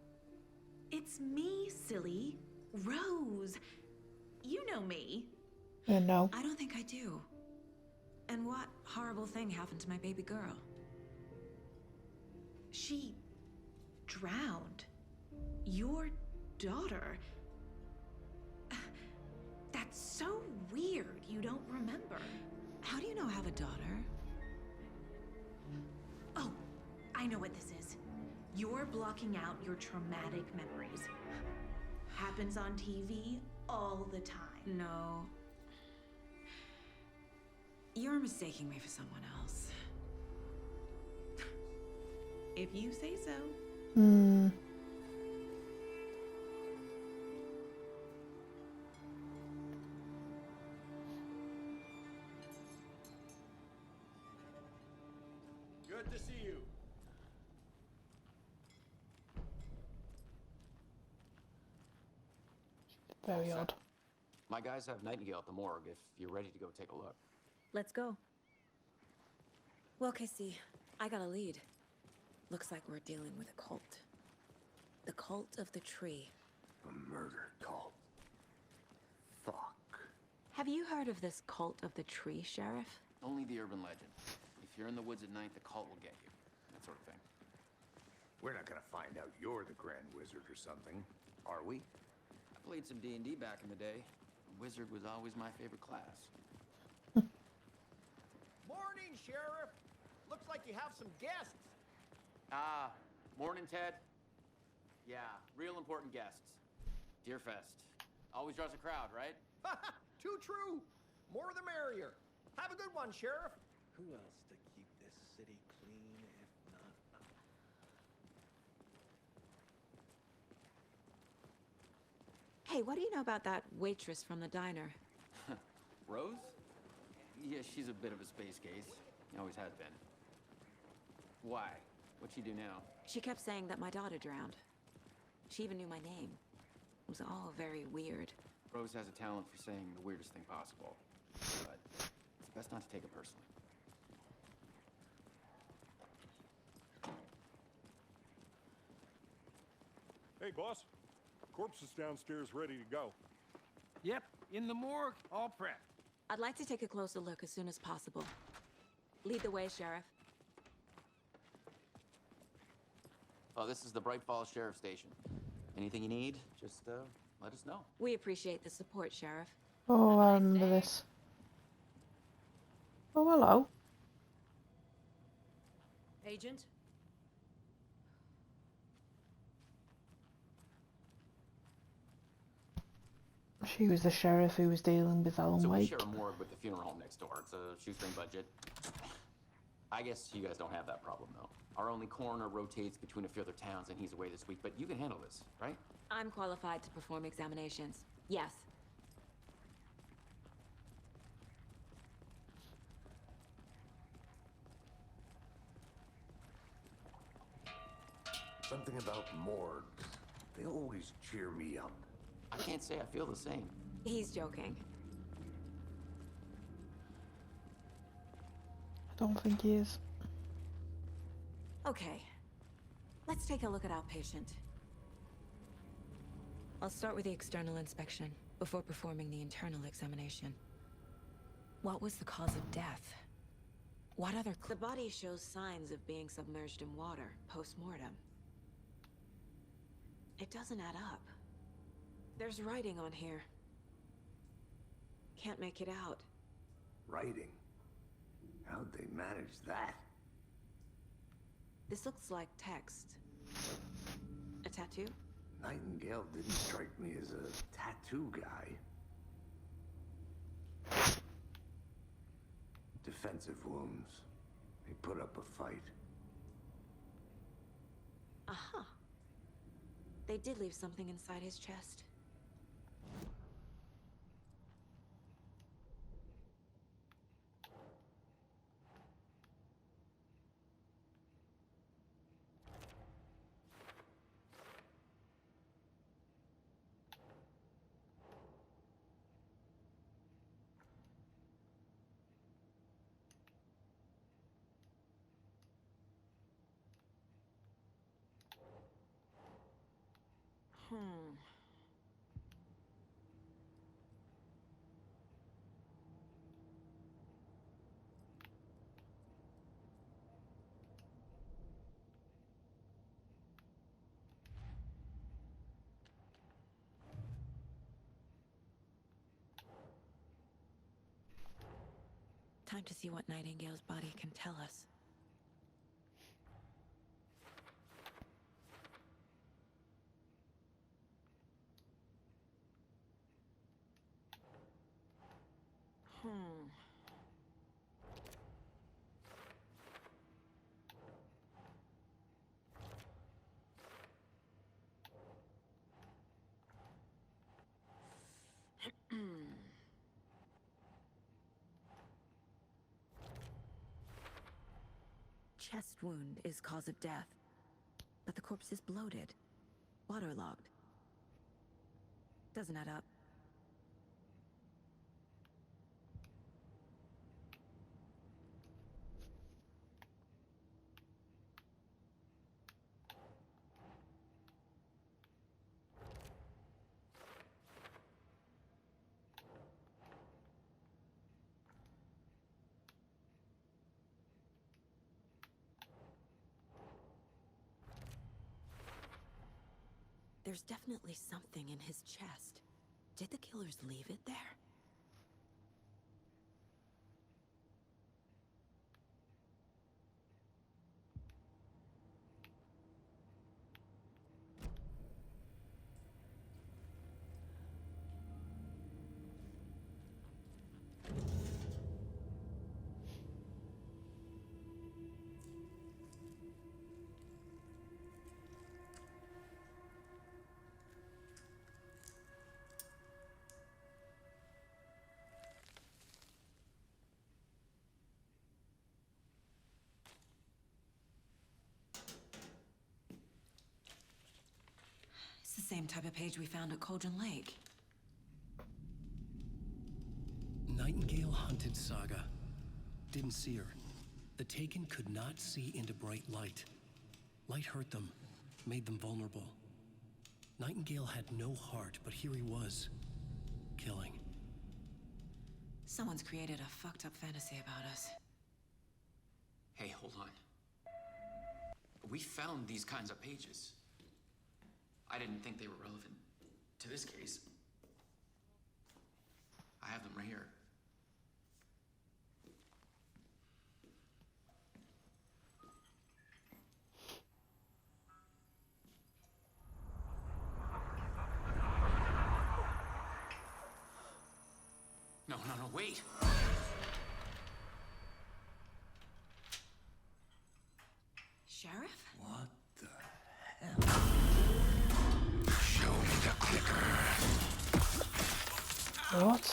C: It's me, silly. Rose. You know me.
A: No.
C: I don't think I do. And what horrible thing happened to my baby girl? She drowned. Your daughter. That's so weird you don't remember. How do you know I have a daughter? Oh, I know what this is. You're blocking out your traumatic memories. Happens on TV all the time. No. You're mistaking me for someone else. If you say so.
H: Good to see you.
A: Very odd.
L: My guys have Nightingale at the morgue if you're ready to go take a look.
C: Let's go. Well, Casey, I got a lead. Looks like we're dealing with a cult. The cult of the tree.
E: A murder cult. Fuck.
C: Have you heard of this cult of the tree, Sheriff?
L: Only the urban legend. If you're in the woods at night, the cult will get you. That sort of thing.
E: We're not gonna find out you're the Grand Wizard or something, are we?
L: I played some D&D back in the day. Wizard was always my favorite class.
H: Morning, Sheriff. Looks like you have some guests.
L: Morning, Ted. Yeah, real important guests. Deerfest. Always draws a crowd, right?
H: Too true. More the merrier. Have a good one, Sheriff.
K: Who else to keep this city clean if not us?
C: Hey, what do you know about that waitress from the diner?
L: Rose? Yeah, she's a bit of a space case. Always has been. Why? What'd she do now?
C: She kept saying that my daughter drowned. She even knew my name. It was all very weird.
L: Rose has a talent for saying the weirdest thing possible. But it's best not to take it personally.
F: Hey, boss. Corpse is downstairs ready to go.
H: Yep, in the morgue, all prepped.
C: I'd like to take a closer look as soon as possible. Lead the way, Sheriff.
L: Oh, this is the Bright Falls Sheriff Station. Anything you need, just let us know.
C: We appreciate the support, Sheriff.
A: Oh, I remember this. Oh, hello.
P: Agent?
A: She was the sheriff who was dealing with Alan
L: So we
A: Wake.
L: share a morgue with the funeral home next door. It's a shoestring budget. I guess you guys don't have that problem, though. Our only coroner rotates between a few other towns, and he's away this week, but you can handle this, right?
C: I'm qualified to perform examinations. Yes.
E: Something about morgues. They always cheer me up.
L: I can't say I feel the same.
C: He's joking.
A: I don't think he is.
C: Okay. Let's take a look at our patient. I'll start with the external inspection before performing the internal examination. What was the cause of death? What other The body shows signs of being submerged in water post-mortem. It doesn't add up. There's writing on here. Can't make it out.
E: Writing? How'd they manage that?
C: This looks like text. A tattoo?
E: Nightingale didn't strike me as a tattoo guy. Defensive wounds. They put up a fight.
C: Aha. They did leave something inside his chest. Time to see what Nightingale's body can tell us. Chest wound is cause of death, but the corpse is bloated, waterlogged. Doesn't add up. There's definitely something in his chest. Did the killers leave it there? It's the same type of page we found at Cauldron Lake.
B: Nightingale hunted Saga. Didn't see her. The Taken could not see into bright light. Light hurt them, made them vulnerable. Nightingale had no heart, but here he was, killing.
C: Someone's created a fucked up fantasy about us.
L: Hey, hold on. We found these kinds of pages. I didn't think they were relevant to this case. I have them right here. No, wait!
C: Sheriff?
I: What the hell? Show me the clicker.
A: What?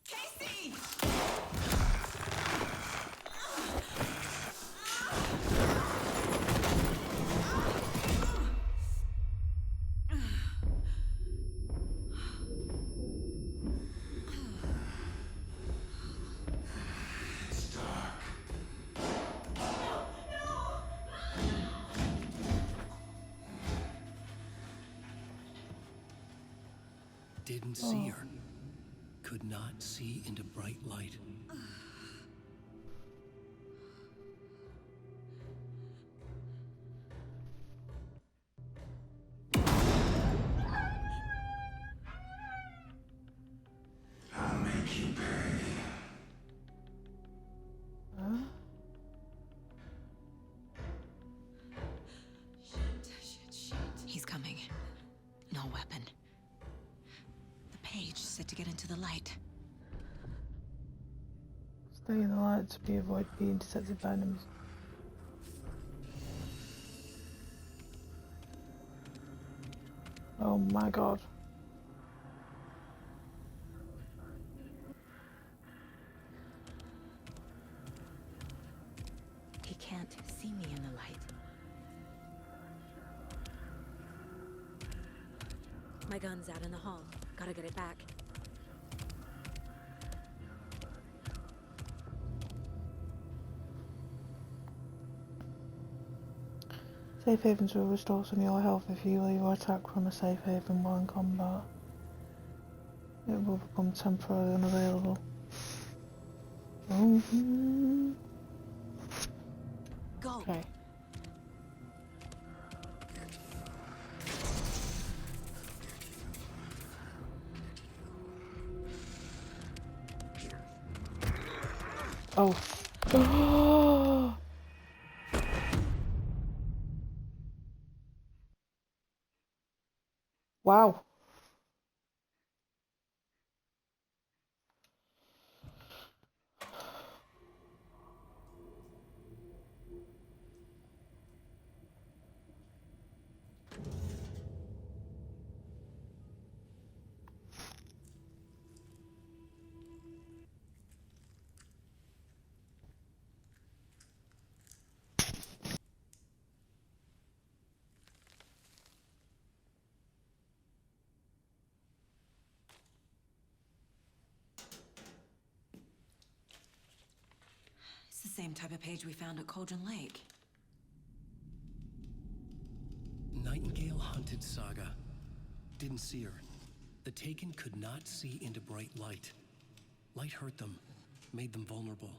C: Casey!
B: Didn't see her. Could not see into bright light.
I: I'll make you pay.
C: Shit. He's coming. No weapon. The page said to get into the light.
A: Stay in the light to avoid being detected by enemies. Oh my god.
C: He can't see me in the light. My gun's out in the hall. Gotta get it back.
A: Safe havens will restore some of your health if you leave or attack from a safe haven while in combat. It will become temporarily unavailable.
C: Go.
A: Okay. Oh. Wow.
C: It's the same type of page we found at Cauldron Lake.
B: Nightingale hunted Saga. Didn't see her. The Taken could not see into bright light. Light hurt them, made them vulnerable.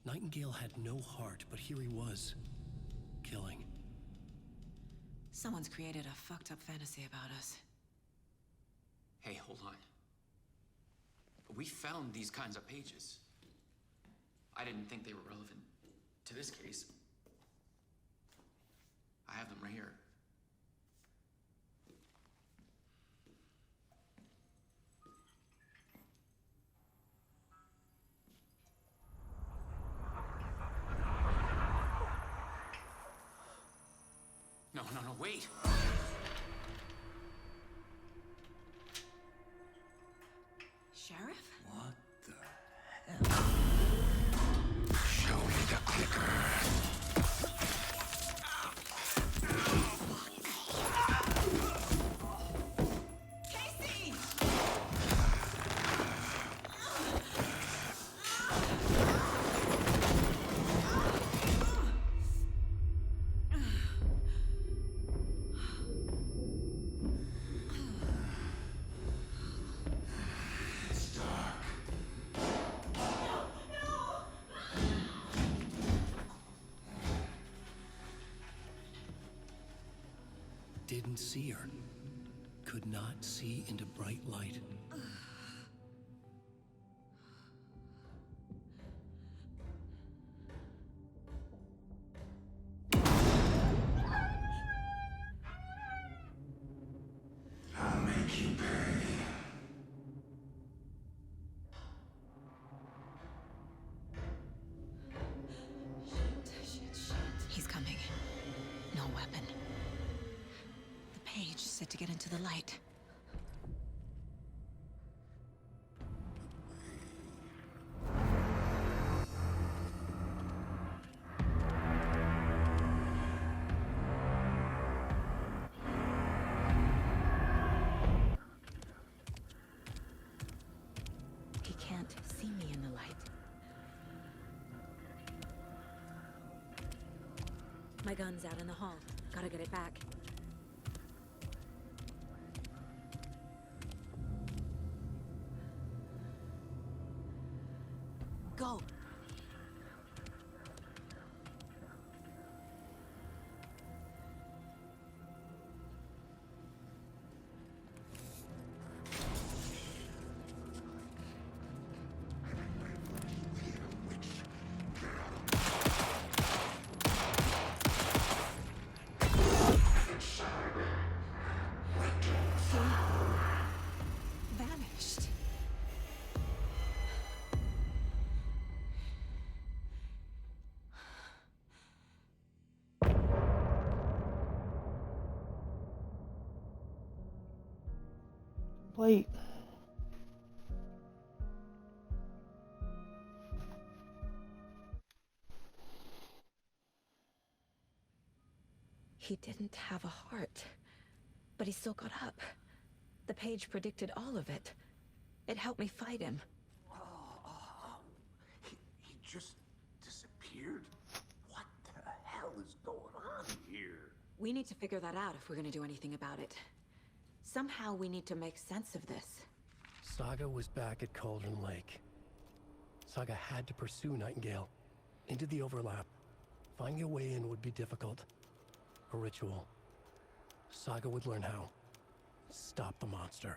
B: Nightingale had no heart, but here he was, killing.
C: Someone's created a fucked up fantasy about us.
L: Hey, hold on. We found these kinds of pages. I didn't think they were relevant to this case. I have them right here. No, wait!
C: Sheriff?
I: What the hell? Show me the clicker.
C: Casey!
B: Didn't see her. Could not see into bright light.
I: I'll make you pay.
C: He's coming. No weapon. The page said to get into the light. He can't see me in the light. My gun's out in the hall. Gotta get it back. Go!
A: Sweet.
C: He didn't have a heart, but he still got up. The page predicted all of it. It helped me fight him.
E: He just disappeared? What the hell is going on here?
C: We need to figure that out if we're gonna do anything about it. Somehow we need to make sense of this.
B: Saga was back at Cauldron Lake. Saga had to pursue Nightingale. Into the overlap. Finding a way in would be difficult. A ritual. Saga would learn how. Stop the monster.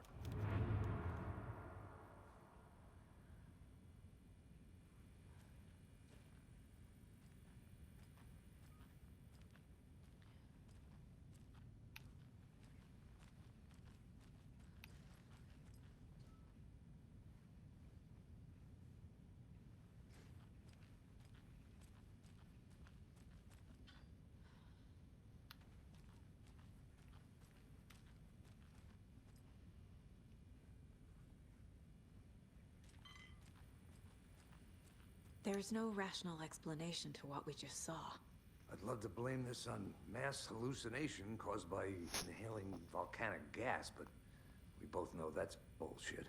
C: There's no rational explanation to what we just saw.
E: I'd love to blame this on mass hallucination caused by inhaling volcanic gas, but we both know that's bullshit.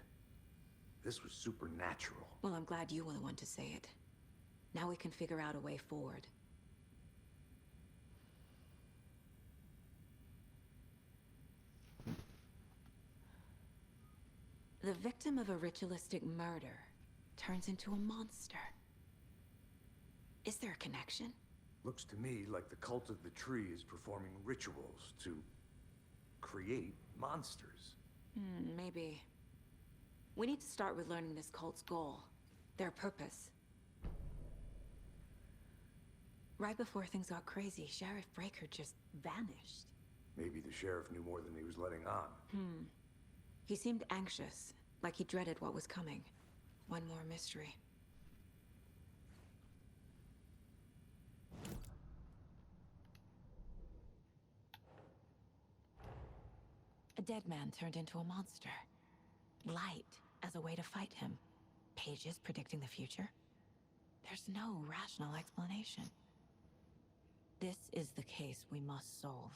E: This was supernatural.
C: Well, I'm glad you were the one to say it. Now we can figure out a way forward. The victim of a ritualistic murder turns into a monster. Is there a connection?
E: Looks to me like the cult of the tree is performing rituals to create monsters.
C: Maybe. We need to start with learning this cult's goal. Their purpose. Right before things got crazy, Sheriff Breaker just vanished.
E: Maybe the sheriff knew more than he was letting on.
C: He seemed anxious, like he dreaded what was coming. One more mystery. A dead man turned into a monster. Light as a way to fight him. Pages predicting the future. There's no rational explanation. This is the case we must solve.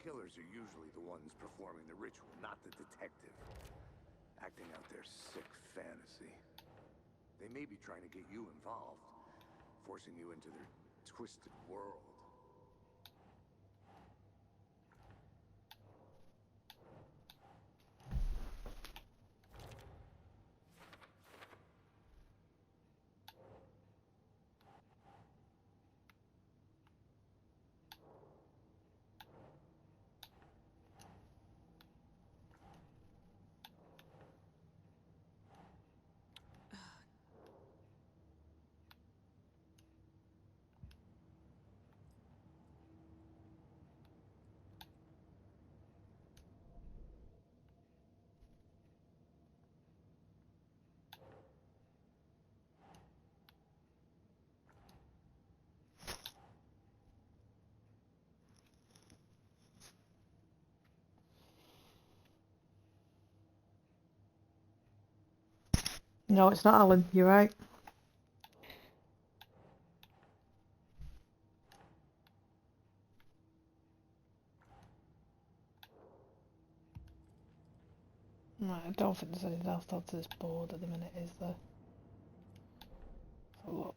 E: The killers are usually the ones performing the ritual, not the detective. Acting out their sick fantasy. They may be trying to get you involved, forcing you into their twisted world.
A: No, it's not Alan. You're right. Right, I don't think there's anything else to add to this board at the minute, is there? So look.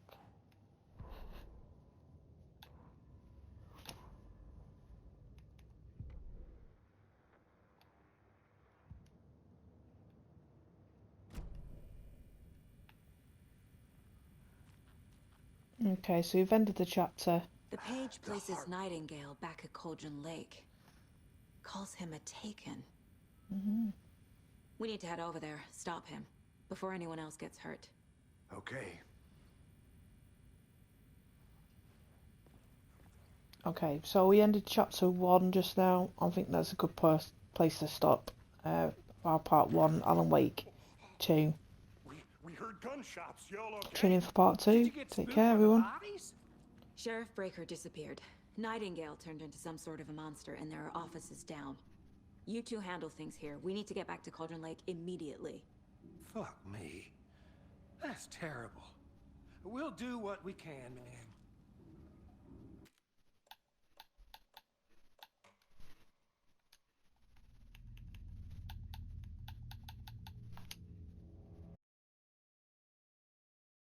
A: Okay, so you've ended the chapter.
C: The page places Nightingale back at Cauldron Lake. Calls him a Taken. We need to head over there, stop him, before anyone else gets hurt.
E: Okay.
A: Okay, so we ended chapter 1 just now. I think that's a good place to stop. Our part 1, Alan Wake 2.
F: We heard gunshots, y'all okay?
A: Tune in for part 2. Take care, everyone.
C: Sheriff Breaker disappeared. Nightingale turned into some sort of a monster, and there are offices down. You two handle things here. We need to get back to Cauldron Lake immediately.
H: Fuck me. That's terrible. We'll do what we can, man.